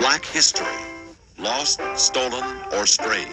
Black history, lost, stolen, or strayed.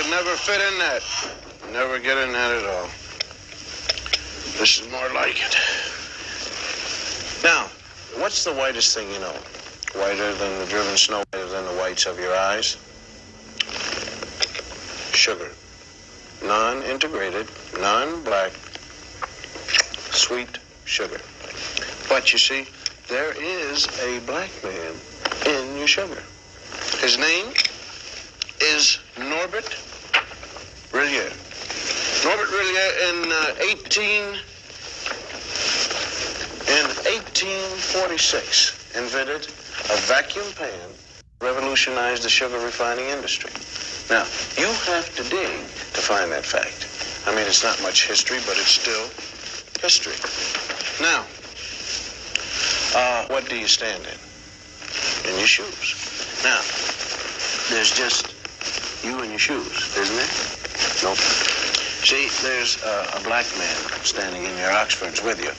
Never fit in that. Never get in that at all. This is more like it. Now, what's the whitest thing you know? Whiter than the driven snow, whiter than the whites of your eyes? Sugar. Non-integrated, non-black, sweet sugar. But you see, there is a black man in your sugar. His name is Norbert Rillier. Norbert Rillier in 1846 invented a vacuum pan, revolutionized the sugar refining industry. Now, you have to dig to find that fact. I mean, it's not much history, but it's still history. Now, what do you stand in? In your shoes. Now, there's just you and your shoes, isn't there? Nope. See, there's a black man standing in your Oxfords with you.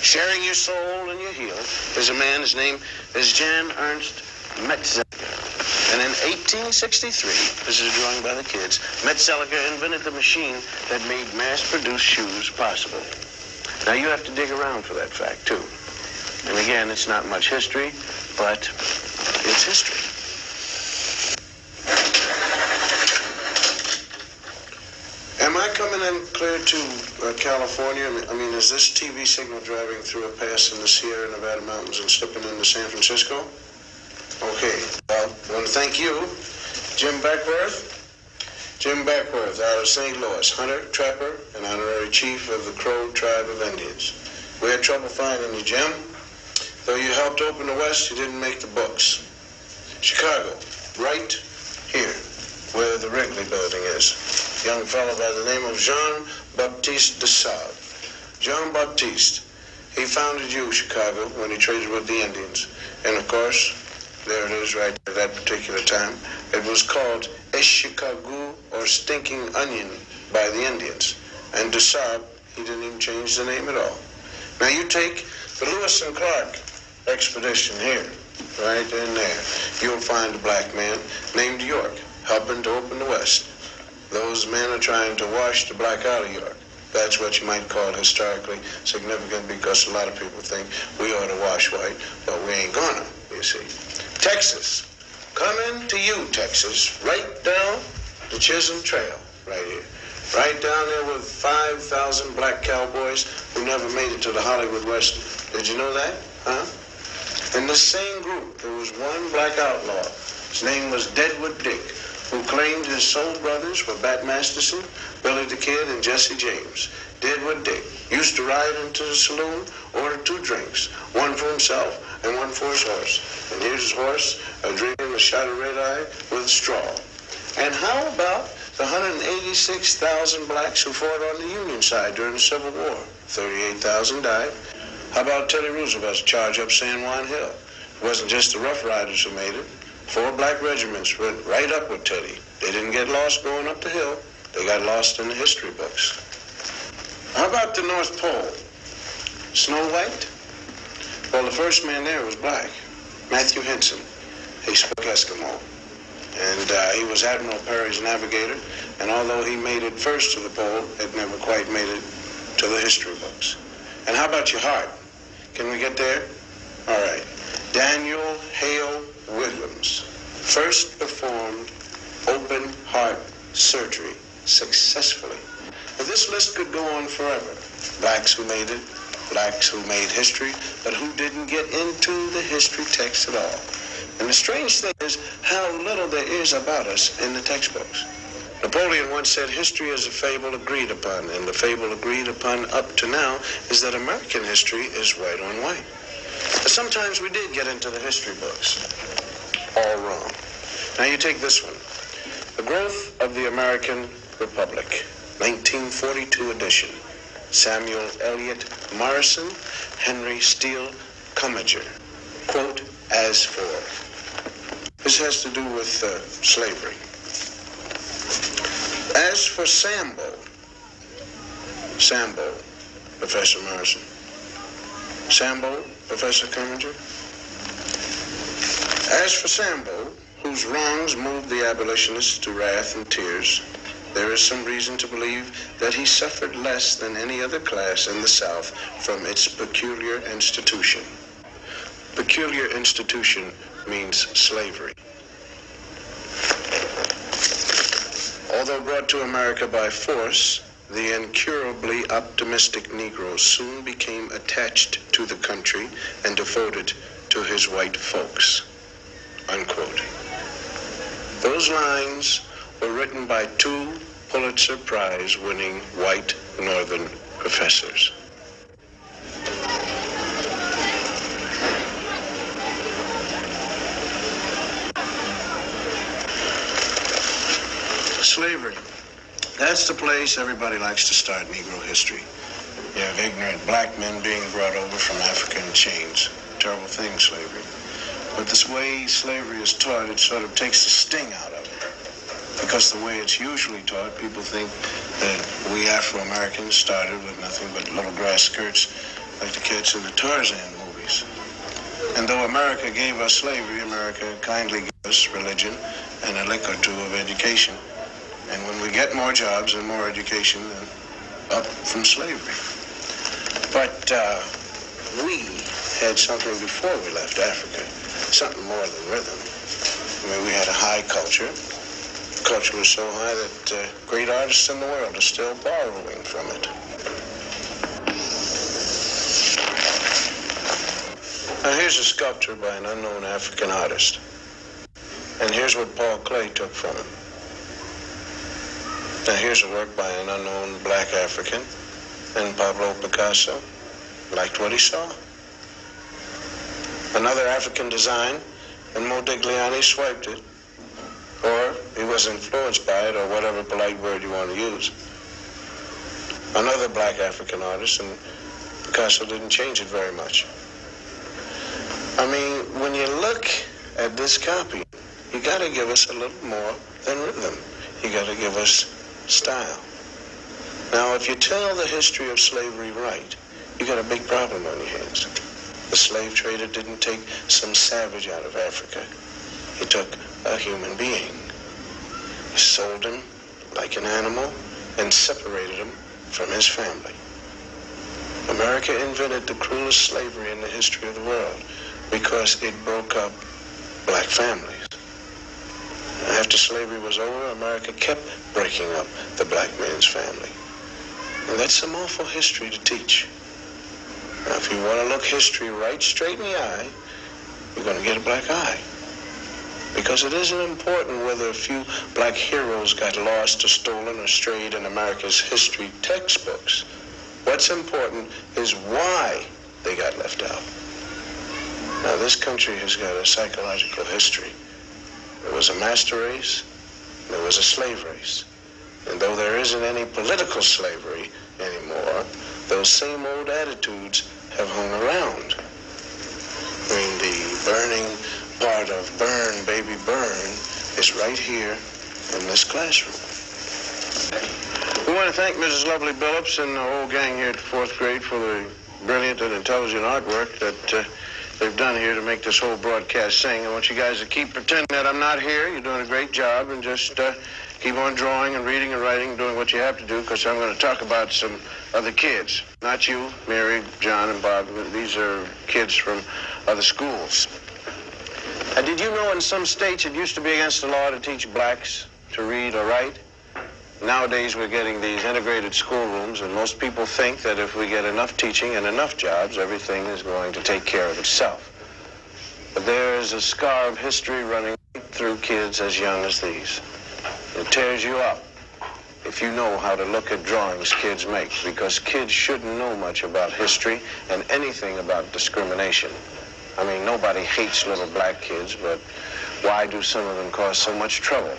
Sharing your soul and your heel is a man, his name is Jan Ernst Metzelger. And in 1863, this is a drawing by the kids, Metzelger invented the machine that made mass-produced shoes possible. Now, you have to dig around for that fact, too. And again, it's not much history, but it's history. Am I coming in clear to California? I mean, is this TV signal driving through a pass in the Sierra Nevada mountains and slipping into San Francisco? Okay, well, I want to thank you, Jim Beckworth. Jim Beckworth out of St. Louis, hunter, trapper, and honorary chief of the Crow tribe of Indians. We had trouble finding you, Jim. Though you helped open the West, you didn't make the books. Chicago, right here, where the Wrigley building is. Young fellow by the name of Jean-Baptiste de Sable. Jean-Baptiste, he founded you, Chicago, when he traded with the Indians. And of course, there it is right at that particular time. It was called Chicago, or Stinking Onion, by the Indians. And de Sable, he didn't even change the name at all. Now you take the Lewis and Clark expedition here, right in there. You'll find a black man named York, helping to open the West. Those men are trying to wash the black out of York. That's what you might call historically significant, because a lot of people think we ought to wash white, but we ain't gonna, you see. Texas, coming to you, Texas, right down the Chisholm Trail, right here. Right down there with 5,000 black cowboys who never made it to the Hollywood Western. Did you know that? Huh? In the same group, there was one black outlaw. His name was Deadwood Dick, who claimed his soul brothers were Bat Masterson, Billy the Kid, and Jesse James. Deadwood Dick used to ride into the saloon, order 2 drinks, one for himself and one for his horse. And here's his horse, drinking a shot of red-eye with a straw. And how about the 186,000 blacks who fought on the Union side during the Civil War? 38,000 died. How about Teddy Roosevelt's charge up San Juan Hill? It wasn't just the Rough Riders who made it. 4 black regiments went right up with Teddy. They didn't get lost going up the hill. They got lost in the history books. How about the North Pole? Snow White? Well, the first man there was black, Matthew Henson. He spoke Eskimo. And he was Admiral Perry's navigator. And although he made it first to the pole, it never quite made it to the history books. And how about your heart? Can we get there? All right. Daniel Hale Pilgrims first performed open heart surgery successfully. Now, this list could go on forever. Blacks who made it, blacks who made history, but who didn't get into the history text at all. And the strange thing is how little there is about us in the textbooks. Napoleon once said history is a fable agreed upon, and the fable agreed upon up to now is that American history is white on white. But sometimes we did get into the history books. All wrong. Now you take this one. The Growth of the American Republic, 1942 edition. Samuel Eliot Morrison, Henry Steele Commager. Quote, as for. This has to do with slavery. As for Sambo, Professor Morrison. Sambo, Professor Commager. As for Sambo, whose wrongs moved the abolitionists to wrath and tears, there is some reason to believe that he suffered less than any other class in the South from its peculiar institution. Peculiar institution means slavery. Although brought to America by force, the incurably optimistic Negro soon became attached to the country and devoted to his white folks. Unquote. Those lines were written by two Pulitzer Prize-winning white Northern professors. Slavery. That's the place everybody likes to start Negro history. You have ignorant black men being brought over from Africa in chains. Terrible thing, slavery. But this way slavery is taught, it sort of takes the sting out of it. Because the way it's usually taught, people think that we Afro-Americans started with nothing but little grass skirts like the kids in the Tarzan movies. And though America gave us slavery, America kindly gave us religion and a lick or two of education. And when we get more jobs and more education, then up from slavery. But we had something before we left Africa, something more than rhythm. I mean, we had a high culture. The culture was so high that great artists in the world are still borrowing from it. Now here's a sculpture by an unknown African artist. And here's what Paul Klee took from him. Now here's a work by an unknown black African, and Pablo Picasso liked what he saw. Another African design, and Modigliani swiped it, or he was influenced by it, or whatever polite word you want to use. Another black African artist, and Picasso didn't change it very much. I mean, when you look at this copy, you got to give us a little more than rhythm. You got to give us style. Now, if you tell the history of slavery right, you got a big problem on your hands. The slave trader didn't take some savage out of Africa. He took a human being. He sold him like an animal and separated him from his family. America invented the cruelest slavery in the history of the world because it broke up black families. After slavery was over, America kept breaking up the black man's family. And that's some awful history to teach. Now, if you want to look history right straight in the eye, you're going to get a black eye. Because it isn't important whether a few black heroes got lost or stolen or strayed in America's history textbooks. What's important is why they got left out. Now, this country has got a psychological history. There was a master race, there was a slave race. And though there isn't any political slavery anymore, those same old attitudes have hung around. I mean, the burning part of Burn, Baby Burn is right here in this classroom. We want to thank Mrs. Lovely Billups and the whole gang here at the 4th grade for the brilliant and intelligent artwork that they've done here to make this whole broadcast sing. I want you guys to keep pretending that I'm not here. You're doing a great job, and just keep on drawing and reading and writing, doing what you have to do, because I'm going to talk about some other kids. Not you, Mary, John, and Bob. These are kids from other schools. Did you know in some states it used to be against the law to teach blacks to read or write? Nowadays we're getting these integrated schoolrooms, and most people think that if we get enough teaching and enough jobs, everything is going to take care of itself. But there is a scar of history running through kids as young as these. It tears you up if you know how to look at drawings kids make, because kids shouldn't know much about history and anything about discrimination. I mean, nobody hates little black kids, but why do some of them cause so much trouble?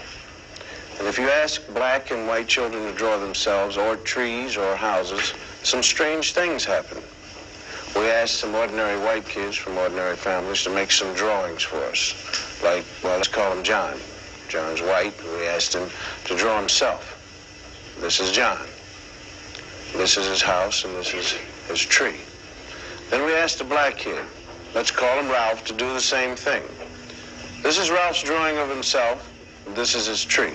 And if you ask black and white children to draw themselves, or trees, or houses, some strange things happen. We asked some ordinary white kids from ordinary families to make some drawings for us. Like, well, let's call him John. John's white, and we asked him to draw himself. This is John. This is his house, and this is his tree. Then we asked a black kid, let's call him Ralph, to do the same thing. This is Ralph's drawing of himself. This is his tree.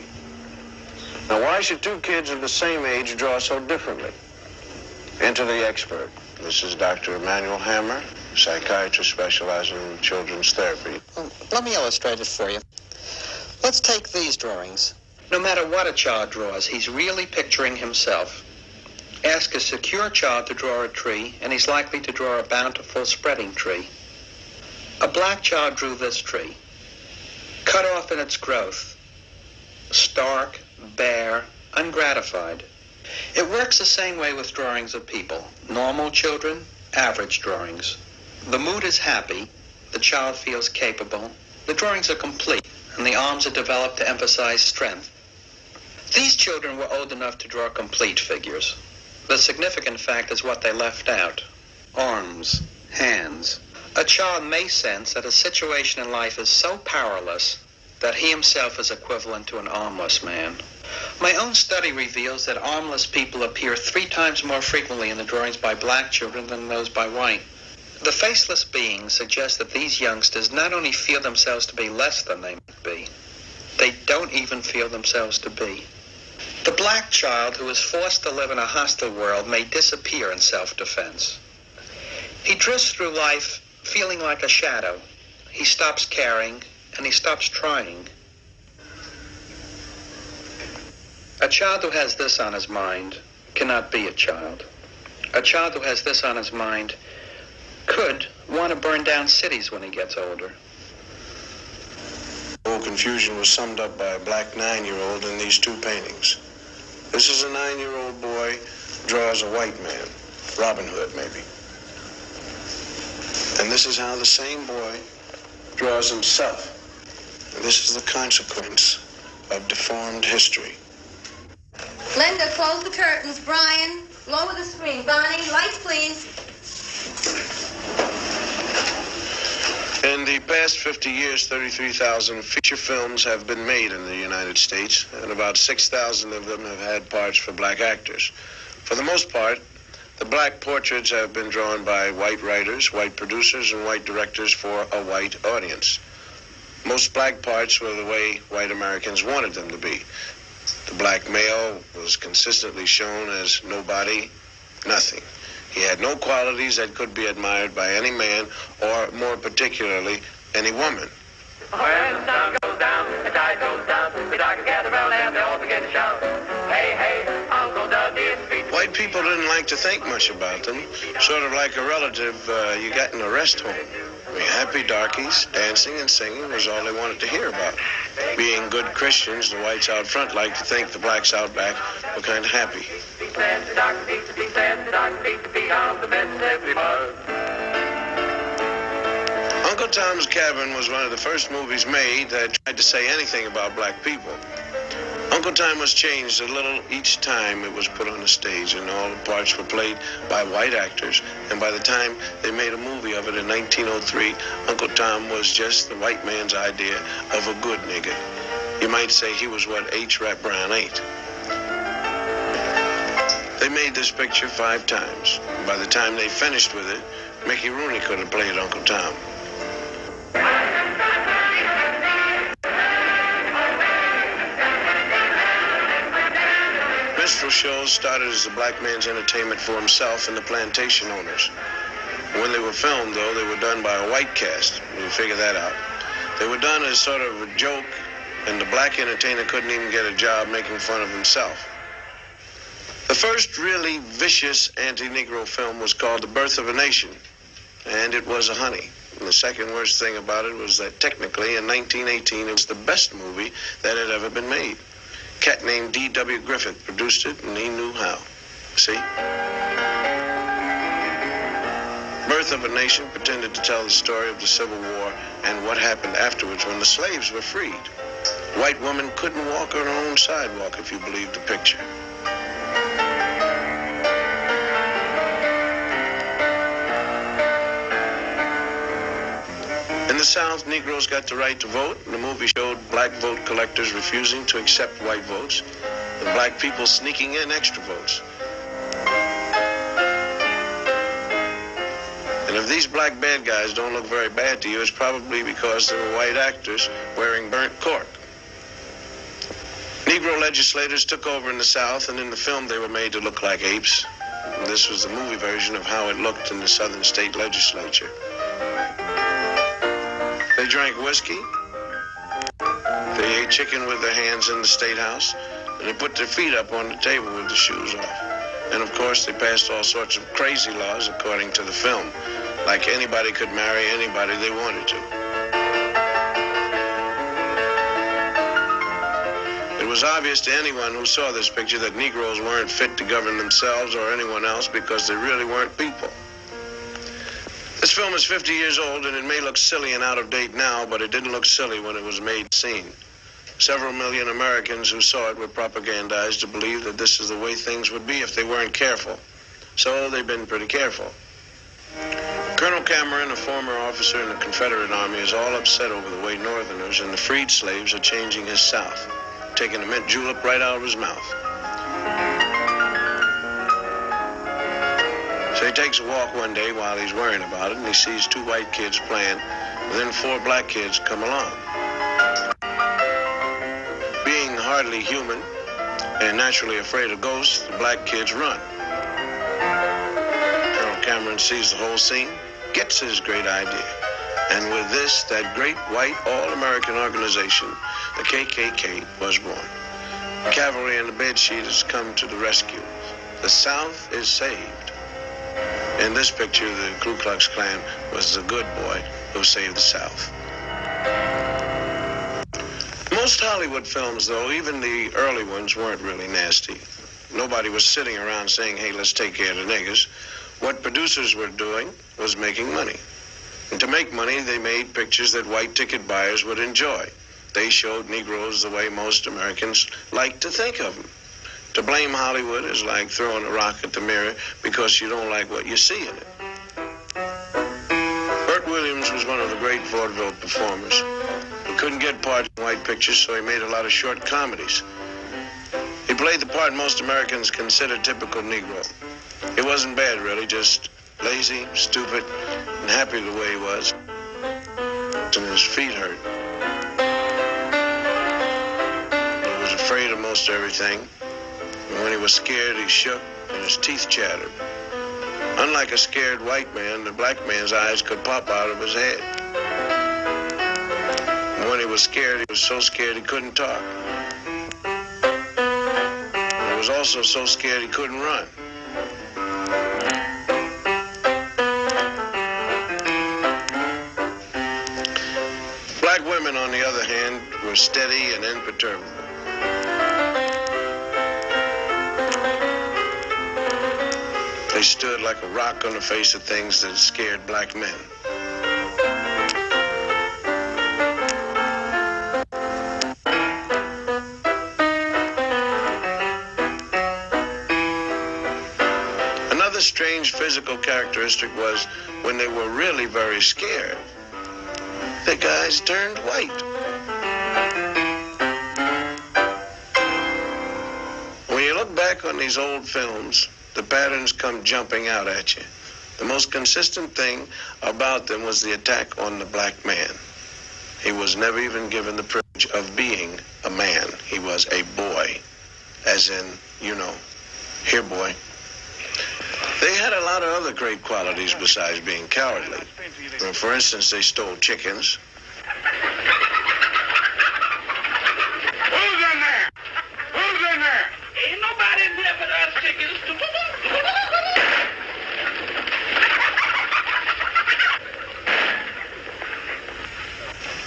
Now, why should two kids of the same age draw so differently? Enter the expert. This is Dr. Emmanuel Hammer, psychiatrist specializing in children's therapy. Well, let me illustrate it for you. Let's take these drawings. No matter what a child draws, he's really picturing himself. Ask a secure child to draw a tree, and he's likely to draw a bountiful, spreading tree. A black child drew this tree, cut off in its growth, stark, bare, ungratified. It works the same way with drawings of people. Normal children, average drawings. The mood is happy, the child feels capable, the drawings are complete, and the arms are developed to emphasize strength. These children were old enough to draw complete figures. The significant fact is what they left out. Arms, hands. A child may sense that a situation in life is so powerless that he himself is equivalent to an armless man. My own study reveals that armless people appear 3 times more frequently in the drawings by black children than those by white. The faceless beings suggest that these youngsters not only feel themselves to be less than they might be, they don't even feel themselves to be. The black child who is forced to live in a hostile world may disappear in self-defense. He drifts through life feeling like a shadow. He stops caring, and he stops trying. A child who has this on his mind cannot be a child. A child who has this on his mind could want to burn down cities when he gets older. The whole confusion was summed up by a black 9-year-old in these 2 paintings. This is a 9-year-old boy draws a white man, Robin Hood maybe. And this is how the same boy draws himself. And this is the consequence of deformed history. Linda, close the curtains. Brian, lower the screen. Bonnie, lights, please. In the past 50 years, 33,000 feature films have been made in the United States, and about 6,000 of them have had parts for black actors. For the most part, the black portraits have been drawn by white writers, white producers, and white directors for a white audience. Most black parts were the way white Americans wanted them to be. The black male was consistently shown as nobody, nothing. He had no qualities that could be admired by any man, or more particularly, any woman. When the sun goes down, the tide goes down, the dark gather round and they all begin to shout, hey, hey, Uncle Dudley is feet. White people didn't like to think much about them, sort of like a relative you got in a rest home. I mean, happy darkies, dancing and singing was all they wanted to hear about. Being good Christians, the whites out front liked to think the blacks out back were kind of happy. Uncle Tom's Cabin was one of the first movies made that tried to say anything about black people. Uncle Tom was changed a little each time it was put on the stage, and all the parts were played by white actors. And by the time they made a movie of it in 1903, Uncle Tom was just the white man's idea of a good nigga. You might say he was what H. Rap Brown ain't. They made this picture 5 times. By the time they finished with it, Mickey Rooney could have played Uncle Tom. Minstrel shows started as the black man's entertainment for himself and the plantation owners. When they were filmed, though, they were done by a white cast. You figure that out. They were done as sort of a joke, and the black entertainer couldn't even get a job making fun of himself. The first really vicious anti-Negro film was called The Birth of a Nation, and it was a honey. And the second worst thing about it was that technically in 1918 it was the best movie that had ever been made. A cat named D.W. Griffith produced it, and he knew how. See? Birth of a Nation pretended to tell the story of the Civil War and what happened afterwards when the slaves were freed. A white woman couldn't walk on her own sidewalk, if you believe the picture. In the South, Negroes got the right to vote. The movie showed black vote collectors refusing to accept white votes, and black people sneaking in extra votes. And if these black bad guys don't look very bad to you, it's probably because they were white actors wearing burnt cork. Negro legislators took over in the South, and in the film they were made to look like apes. And this was the movie version of how it looked in the Southern state legislature. They drank whiskey, they ate chicken with their hands in the State House, and they put their feet up on the table with the shoes off. And of course, they passed all sorts of crazy laws according to the film, like anybody could marry anybody they wanted to. It was obvious to anyone who saw this picture that Negroes weren't fit to govern themselves or anyone else because they really weren't people. This film is 50 years old, and it may look silly and out of date now, but it didn't look silly when it was made scene. Several million Americans who saw it were propagandized to believe that this is the way things would be if they weren't careful. So they've been pretty careful. Colonel Cameron, a former officer in the Confederate Army, is all upset over the way Northerners and the freed slaves are changing his South, taking the mint julep right out of his mouth. So he takes a walk one day while he's worrying about it, and he sees two white kids playing, and then four black kids come along. Being hardly human and naturally afraid of ghosts, the black kids run. Colonel Cameron sees the whole scene, gets his great idea, and with this, that great white all-American organization, the KKK, was born. The cavalry and the bedsheeters come to the rescue. The South is saved. In this picture, the Ku Klux Klan was the good boy who saved the South. Most Hollywood films, though, even the early ones, weren't really nasty. Nobody was sitting around saying, hey, let's take care of the niggers. What producers were doing was making money. And to make money, they made pictures that white ticket buyers would enjoy. They showed Negroes the way most Americans like to think of them. To blame Hollywood is like throwing a rock at the mirror because you don't like what you see in it. Burt Williams was one of the great vaudeville performers. He couldn't get parts in white pictures, so he made a lot of short comedies. He played the part most Americans consider typical Negro. He wasn't bad, really, just lazy, stupid, and happy the way he was. And his feet hurt. He was afraid of most everything. And when he was scared, he shook and his teeth chattered. Unlike a scared white man, the black man's eyes could pop out of his head. And when he was scared, he was so scared he couldn't talk. And he was also so scared he couldn't run. Black women, on the other hand, were steady and imperturbable. They stood like a rock on the face of things that scared black men. Another strange physical characteristic was when they were really very scared, the guys turned white. When you look back on these old films, the patterns come jumping out at you. The most consistent thing about them was the attack on the black man. He was never even given the privilege of being a man. He was a boy, as in, you know, here, boy. They had a lot of other great qualities besides being cowardly. For instance, they stole chickens.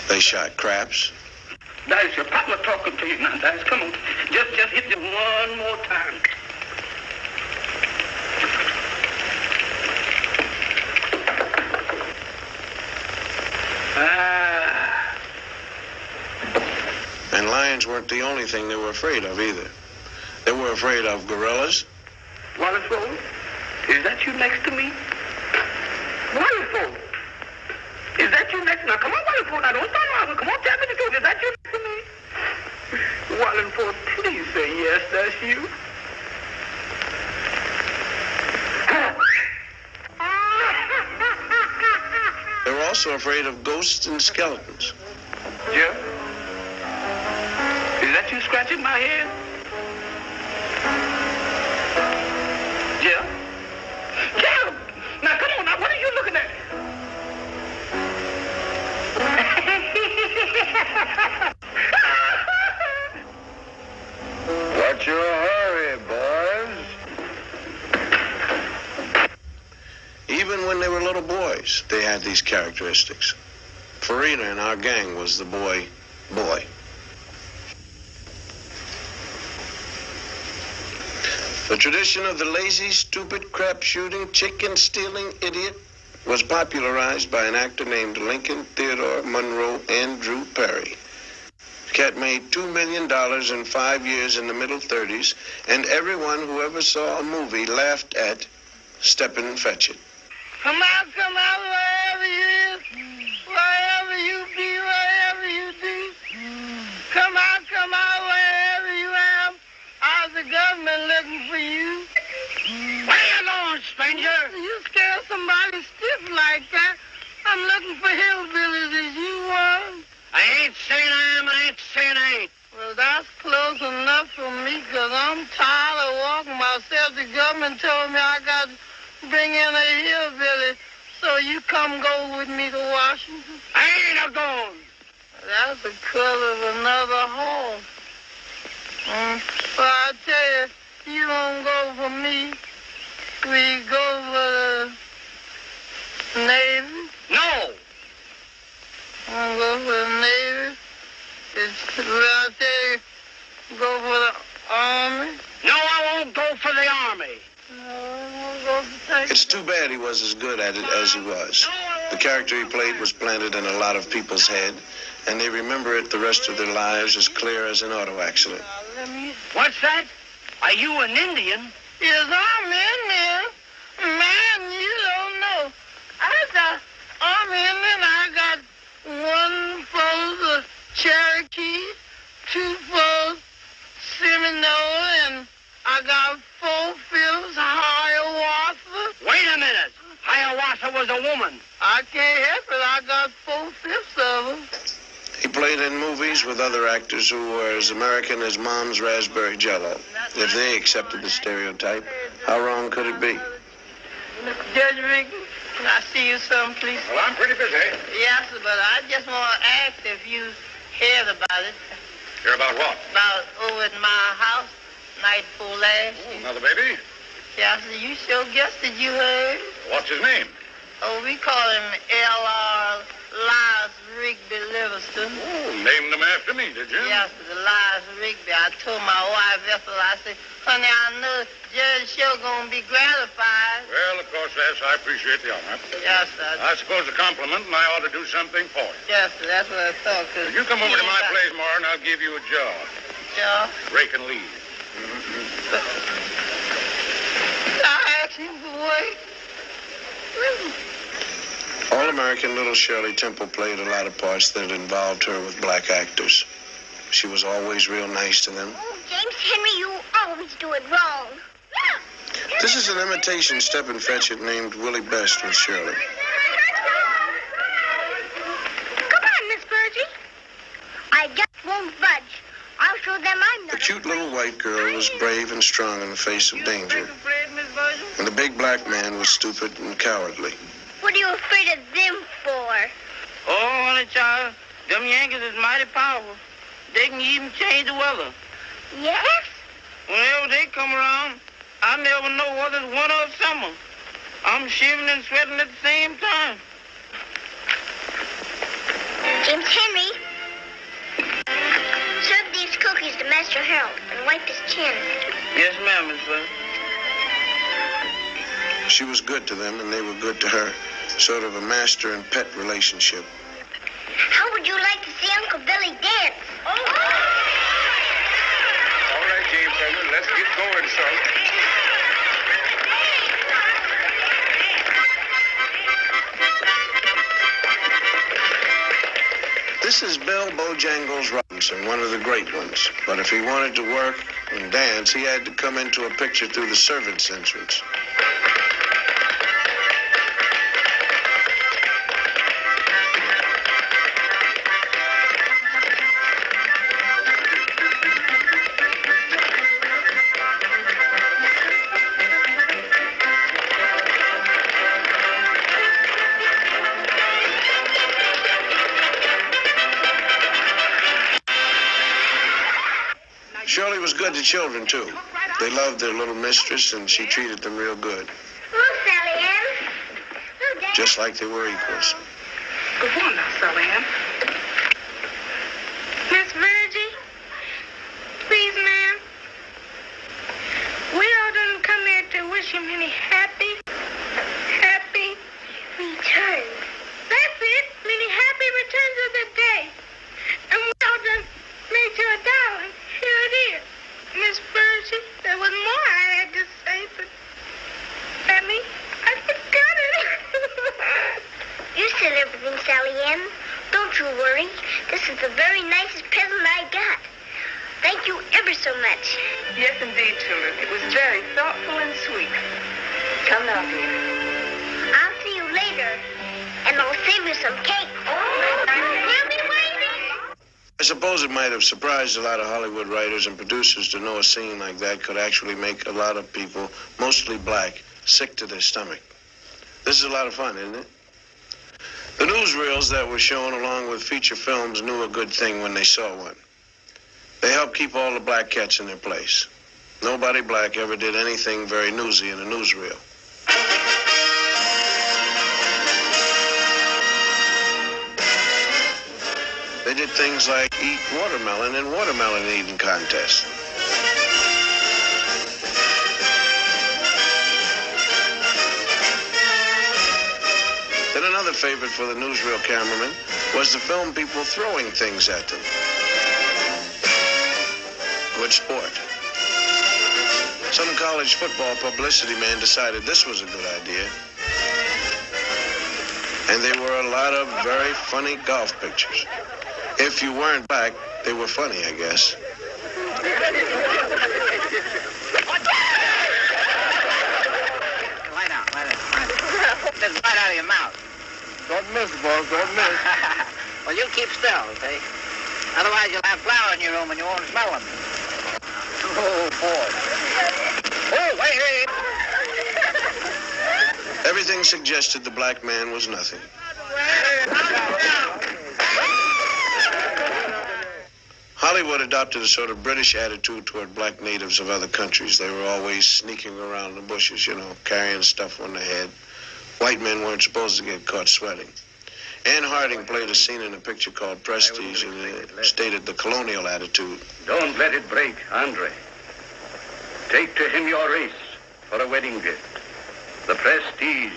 They shot craps. Dice, your papa talking to you now, Dice. Come on. Just hit them one more time. And lions weren't the only thing they were afraid of either. They were afraid of gorillas. Wallace Rose, is that you next to me? Wallace Rose, is that you next to me? Now, come on, Wallace Rose. Now, don't start laughing. Come on, tell me the truth. Is that you next to me? Wallace Rose, please say yes, that's you. They were also afraid of ghosts and skeletons. Jeff, is that you scratching my head? Jeff? Jeff! Now, come on, now, what are you looking at? What's your hurry, boys? Even when they were little boys, they had these characteristics. Farina in our gang was the boy. The tradition of the lazy, stupid, crap-shooting, chicken-stealing idiot was popularized by an actor named Lincoln Theodore Monroe Andrew Perry. The cat made $2 million in 5 years in the middle 30s, and everyone who ever saw a movie laughed at Steppin' Fetch It. Come out, wherever you is, wherever you be, wherever you do. Come out, wherever you am. How's the government looking for you? Where you going, stranger? You scare somebody stiff like that. I'm looking for hillbillies as you was. I ain't saying I am, I ain't saying I ain't. Well, that's close enough for me, because I'm tired of walking myself. The government told me I got to bring in a hillbilly, so you come go with me to Washington. I ain't a-going. That's the color of another horse. But I tell you, you won't go for me. We go for the Navy. No. I go for the Navy. But I tell you, go for the Army. No, I won't go for the Army. It's too bad he was as good at it as he was. The character he played was planted in a lot of people's head, and they remember it the rest of their lives as clear as an auto accident. What's that? Are you an Indian? Yes, I'm Indian. Man, you don't know. I'm Indian. I got 1 for the Cherokee, 2 for Seminole, and I got 4/5 Hiawatha. Wait a minute. Hiawatha was a woman. I can't help it. I got 4/5 of them. He played in movies with other actors who were as American as Mom's raspberry jello. If they accepted the stereotype, how wrong could it be? Judge Riggins, can I see you some, please? Well, I'm pretty busy. Yes, but I just want to ask if you heard about it. Hear about what? About over at my house, night before last. Another baby? Yes, you sure guessed that you heard. What's his name? Oh, we call him L.R. Elias Rigby Livingston. Oh, named him after me, did you? Yes, Elias Rigby. I told my wife, Ethel, I said, honey, I know Judge sure gonna be gratified. Well, of course, yes, I appreciate the honor. Yes, sir. I suppose a compliment, and I ought to do something for you. Yes, sir, that's what I thought. Cause You come over to my place tomorrow, and I'll give you a job. Job? Raking leaves. I asked him for wait. All-American little Shirley Temple played a lot of parts that involved her with black actors. She was always real nice to them. Oh, James Henry, you always do it wrong. This is an imitation Step and Fetch It named Willie Best with Shirley. Come on, Miss Virgie. I just won't budge. I'll show them I'm not. The cute little white girl was brave and strong in the face of danger, and the big black man was stupid and cowardly. What are you afraid of them for? Oh, honey, child, them Yankees is mighty powerful. They can even change the weather. Yes? Whenever they come around, I never know whether it's winter or summer. I'm shivering and sweating at the same time. James Henry, serve these cookies to Master Harold and wipe his chin. Yes, ma'am, Miss Bud. She was good to them, and they were good to her. Sort of a master and pet relationship. How would you like to see Uncle Billy dance? All right, James Henry, let's get going, son. This is Bill Bojangles Robinson, one of the great ones. But if he wanted to work and dance, he had to come into a picture through the servants' entrance. Shirley was good to children, too. They loved their little mistress, and she treated them real good. Hello, Sally Ann. Hello, Dad. Just like they were equals. Good morning, Sally Ann. Miss Virgie, please, ma'am. We all didn't come here to wish him any happy returns. That's it. Many happy returns of the day. And we all done made you a darling. Here it is. Miss Virgie, there was more I had to say, but Emmy, I forgot it. You said everything, Sally Ann. Don't you worry. This is the very nicest present I got. Thank you ever so much. Yes, indeed, children. It was very thoughtful and sweet. Come now, dear. I'll see you later, and I'll save you some cake. We'll be waiting. I suppose it might have surprised a lot of Hollywood writers and producers to know a scene like that could actually make a lot of people, mostly black, sick to their stomach. This is a lot of fun, isn't it? The newsreels that were shown along with feature films knew a good thing when they saw one. They helped keep all the black cats in their place. Nobody black ever did anything very newsy in a newsreel. They did things like eat watermelon in watermelon eating contests. Then another favorite for the newsreel cameraman was to film people throwing things at them. Good sport. Some college football publicity man decided this was a good idea. And there were a lot of very funny golf pictures. If you weren't black, they were funny, I guess. Lie down. Just right out of your mouth. Don't miss, boss. Don't miss. Well, you keep still, okay? Otherwise, you'll have flour in your room and you won't smell them. Oh, boy. Oh, wait. Everything suggested the black man was nothing. Hollywood adopted a sort of British attitude toward black natives of other countries. They were always sneaking around the bushes, carrying stuff on their head. White men weren't supposed to get caught sweating. Ann Harding played a scene in a picture called Prestige, and it stated the colonial attitude. Don't let it break, Andre. Take to him your race for a wedding gift. The prestige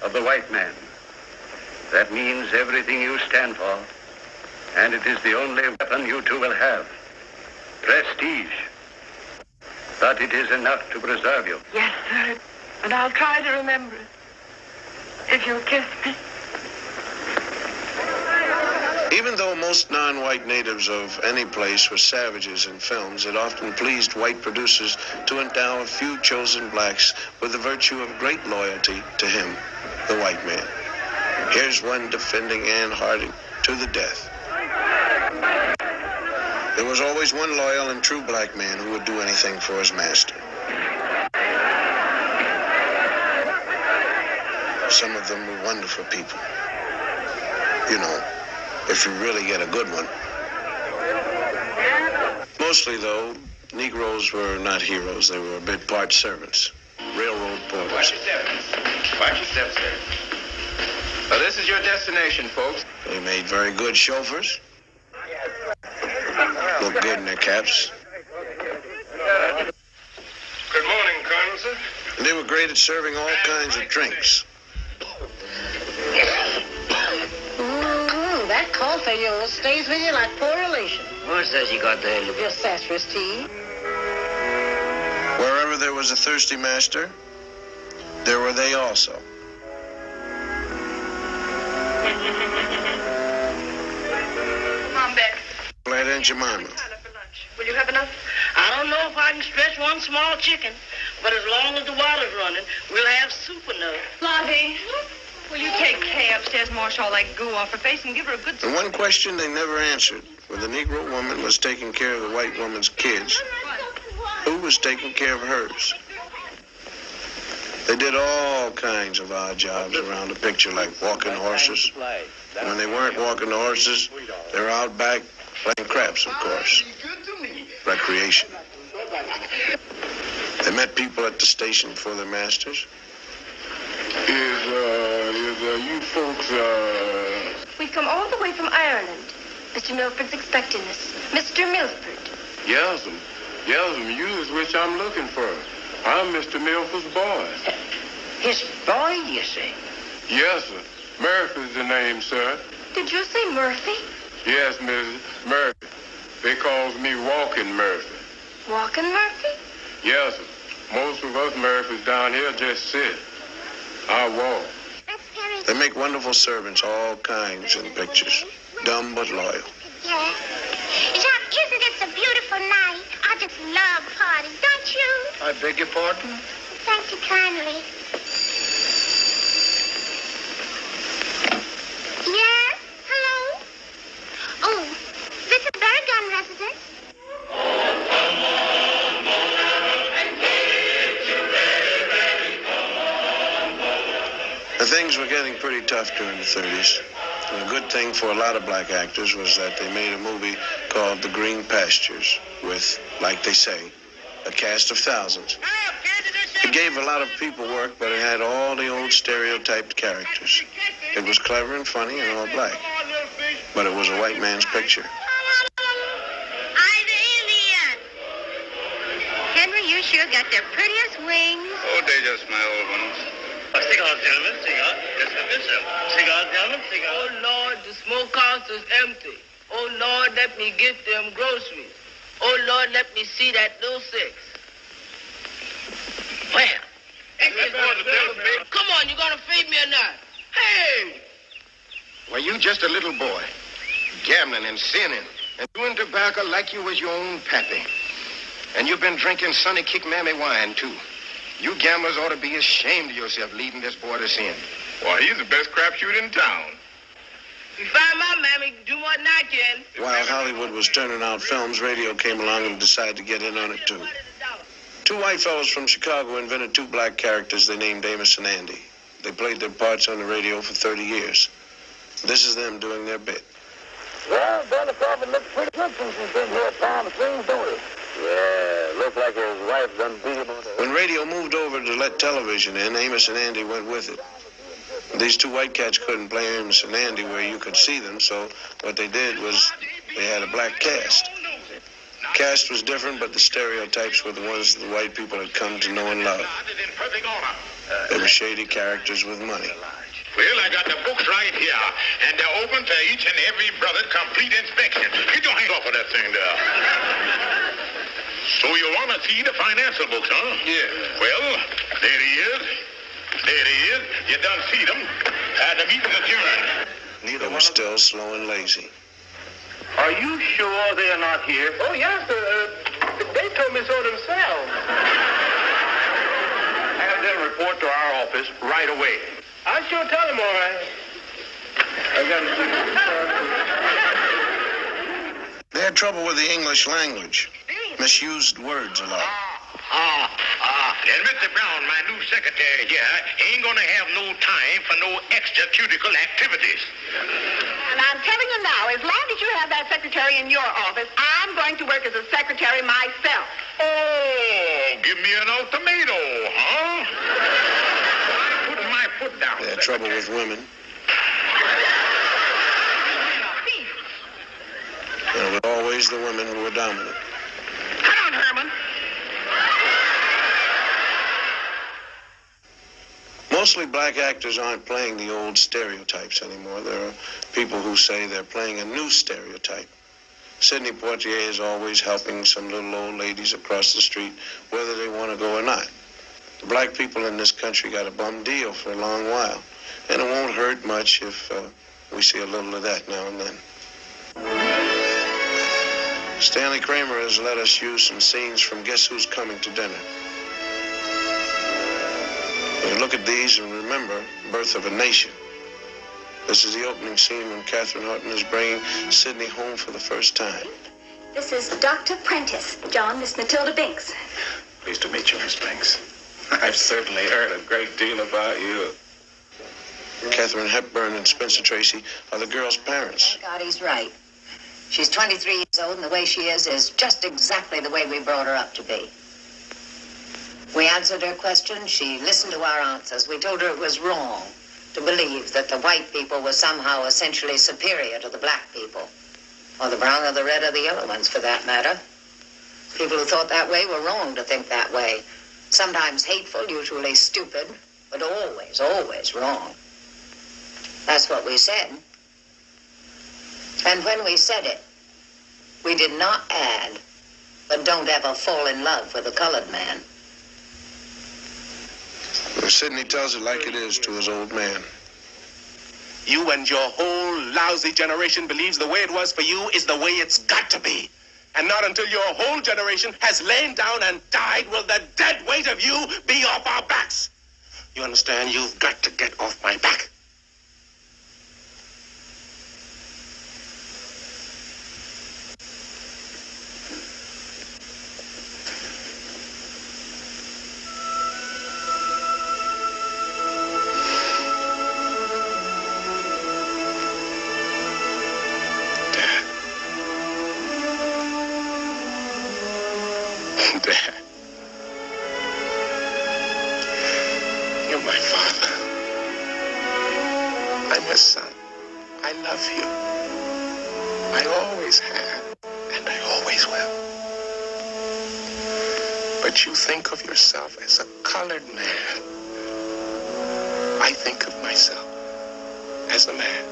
of the white man. That means everything you stand for. And it is the only weapon you two will have. Prestige. But it is enough to preserve you. Yes, sir. And I'll try to remember it. If you'll kiss me. Even though most non-white natives of any place were savages in films, it often pleased white producers to endow a few chosen blacks with the virtue of great loyalty to him, the white man. Here's one defending Ann Harding to the death. There was always one loyal and true black man who would do anything for his master. Some of them were wonderful people. If you really get a good one. Mostly, though, Negroes were not heroes. They were a bit part servants, railroad porters. Watch your steps. Watch your steps, sir. Well, this is your destination, folks. They made very good chauffeurs. Looked good in their caps. Good morning, Colonel, sir. And they were great at serving all kinds of drinks. That coffee of yours stays with you like poor relation. What's that you got there? Your sassafras tea. Wherever there was a thirsty master, there were they also. Mom, Beck. Glad Aunt Jemima. Will you have enough? I don't know if I can stretch one small chicken, but as long as the water's running, we'll have soup enough. Lottie, will you take Kay upstairs and wash all that goo off her face and give her a good... And one question they never answered. When the Negro woman was taking care of the white woman's kids, who was taking care of hers? They did all kinds of odd jobs around the picture, like walking horses. When they weren't walking the horses, they were out back playing craps, of course. Recreation. They met people at the station before their masters. You folks, We've come all the way from Ireland. Mr. Milford's expecting us. Mr. Milford. Yes'm. Yes'm, you is which I'm looking for. I'm Mr. Milford's boy. His boy, you say? Yes, sir. Murphy's the name, sir. Did you say Murphy? Yes, Mrs. Murphy. They calls me Walking Murphy. Walking Murphy? Yes, sir. Most of us Murphys down here just sit. I walk. They make wonderful servants, all kinds in pictures. Dumb but loyal. Yeah. John, isn't it a beautiful night? I just love parties, don't you? I beg your pardon? Thank you kindly. Yes? Hello? Oh, this is Berrigan residence. The things were getting pretty tough during the 30s. And a good thing for a lot of black actors was that they made a movie called The Green Pastures with, like they say, a cast of thousands. It gave a lot of people work, but it had all the old stereotyped characters. It was clever and funny and all black. But it was a white man's picture. I'm the Indian. Henry, you sure got the prettiest wings. Oh, they just my old ones. Cigar, gentlemen, cigar. Just a bishop. Cigar, gentlemen, cigar. Oh, Lord, the smokehouse is empty. Oh, Lord, let me get them groceries. Oh, Lord, let me see that little six. Well, come on, you gonna feed me or not? Hey! Well, you just a little boy, gambling and sinning, and doing tobacco like you was your own pappy. And you've been drinking Sonny Kick Mammy wine, too. You gamblers ought to be ashamed of yourself leading this boy to sin. Well, he's the best crapshoot in town. You find my mammy, do more than I can. While Hollywood was turning out films, radio came along and decided to get in on it, too. Two white fellows from Chicago invented two black characters they named Amos and Andy. They played their parts on the radio for 30 years. This is them doing their bit. Well, Brother Crawford looks pretty good since he's been here at Palm Springs, don't he? Yeah, looks like his wife done beat him on the... When radio moved over to let television in, Amos and Andy went with it. These two white cats couldn't play Amos and Andy where you could see them, so what they did was they had a black cast. Cast was different, but the stereotypes were the ones the white people had come to know and love. They were shady characters with money. Well, I got the books right here, and they're open to each and every brother complete inspection. Get your hand off of that thing there. So you want to see the financial books, huh? Yeah. Well, there he is. There he is. You done see them. The meeting adjourned. They were still slow and lazy. Are you sure they're not here? Oh, yes, they told me so themselves. Have them report to our office right away. I sure tell them, all right. They had trouble with the English language. Misused words a lot. And Mr. Brown, my new secretary here, ain't gonna have no time for no extra cuticle activities. And I'm telling you now, as long as you have that secretary in your office, I'm going to work as a secretary myself. Oh, give me an ultimatum, huh? I'm putting my foot down. They had trouble with women. And it was always the women who were dominant. Come on, Herman. Mostly black actors aren't playing the old stereotypes anymore. There are people who say they're playing a new stereotype. Sidney Poitier is always helping some little old ladies across the street, whether they want to go or not. The black people in this country got a bum deal for a long while, and it won't hurt much if we see a little of that now and then. Stanley Kramer has let us use some scenes from Guess Who's Coming to Dinner. You look at these and remember Birth of a Nation. This is the opening scene when Katherine Horton is bringing Sidney home for the first time. This is Dr. Prentice. John, Miss Matilda Binks. Pleased to meet you, Miss Binks. I've certainly heard a great deal about you. Katharine Hepburn and Spencer Tracy are the girl's parents. Thank God he's right. She's 23 years old, and the way she is just exactly the way we brought her up to be. We answered her questions. She listened to our answers. We told her it was wrong to believe that the white people were somehow essentially superior to the black people, or the brown or the red or the yellow ones, for that matter. People who thought that way were wrong to think that way. Sometimes hateful, usually stupid, but always, always wrong. That's what we said. And when we said it, we did not add, but don't ever fall in love with a colored man. Sidney tells it like it is to his old man. You and your whole lousy generation believes the way it was for you is the way it's got to be. And not until your whole generation has lain down and died will the dead weight of you be off our backs. You understand? You've got to get off my back. Dad, you're my father. I'm your son. I love you. I always have, and I always will. But you think of yourself as a colored man. I think of myself as a man.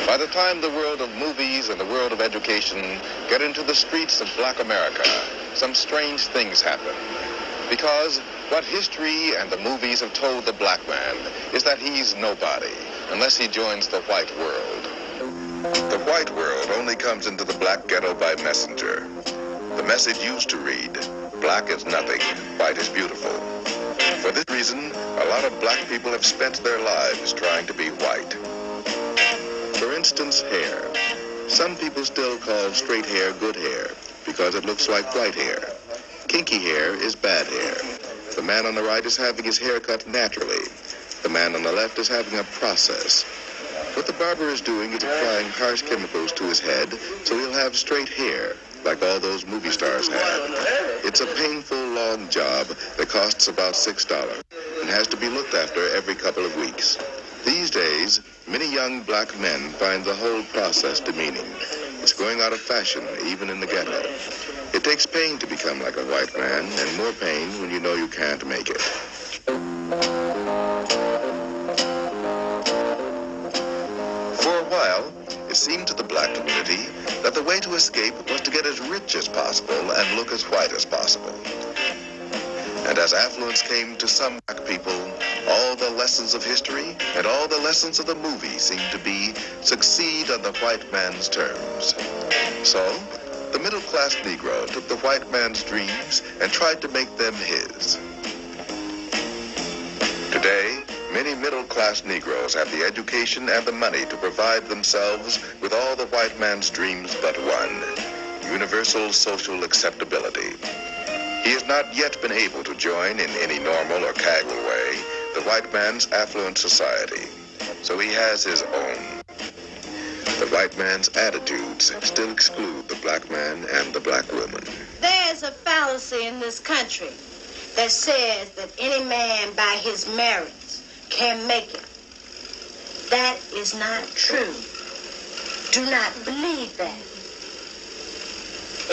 By the time the world of movies and the world of education get into the streets of black America, some strange things happen. Because what history and the movies have told the black man is that he's nobody unless he joins the white world. The white world only comes into the black ghetto by messenger. The message used to read, black is nothing, white is beautiful. For this reason, a lot of black people have spent their lives trying to be white. For instance, hair. Some people still call straight hair good hair because it looks like white hair. Kinky hair is bad hair. The man on the right is having his hair cut naturally. The man on the left is having a process. What the barber is doing is applying harsh chemicals to his head so he'll have straight hair like all those movie stars have. It's a painful, long job that costs about $6 and has to be looked after every couple of weeks. These days, many young black men find the whole process demeaning. It's going out of fashion, even in the ghetto. It takes pain to become like a white man, and more pain when you know you can't make it. For a while, it seemed to the black community that the way to escape was to get as rich as possible and look as white as possible. And And as affluence came to some black people, all the lessons of history and all the lessons of the movie seemed to be succeed on the white man's terms. So, the middle-class Negro took the white man's dreams and tried to make them his. Today, many middle-class Negroes have the education and the money to provide themselves with all the white man's dreams but one, universal social acceptability. He has not yet been able to join in any normal or casual way the white man's affluent society, so he has his own. The white man's attitudes still exclude the black man and the black woman. There's a fallacy in this country that says that any man by his merits can make it. That is not true. Do not believe that.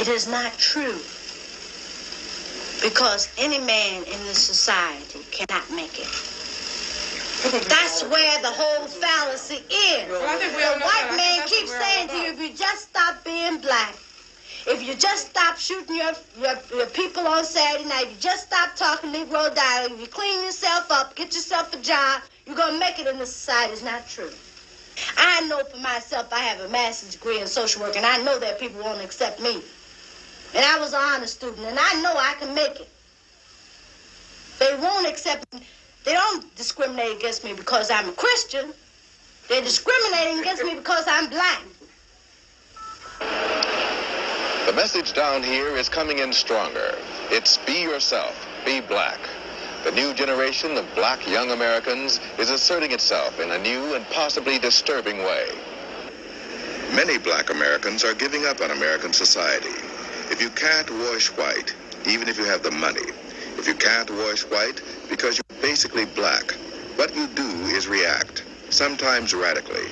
It is not true. Because any man in this society cannot make it. That's where the whole fallacy is. The white man keeps saying to you, if you just stop being black, if you just stop shooting your people on Saturday night, if you just stop talking Negro dialect, if you clean yourself up, get yourself a job, you're going to make it in this society. It's not true. I know for myself, I have a master's degree in social work, and I know that people won't accept me. And I was an honor student, and I know I can make it. They won't accept me. They don't discriminate against me because I'm a Christian. They're discriminating against me because I'm black. The message down here is coming in stronger. It's be yourself, be black. The new generation of black young Americans is asserting itself in a new and possibly disturbing way. Many black Americans are giving up on American society. If you can't wash white, even if you have the money, if you can't wash white because you're basically black, what you do is react, sometimes radically.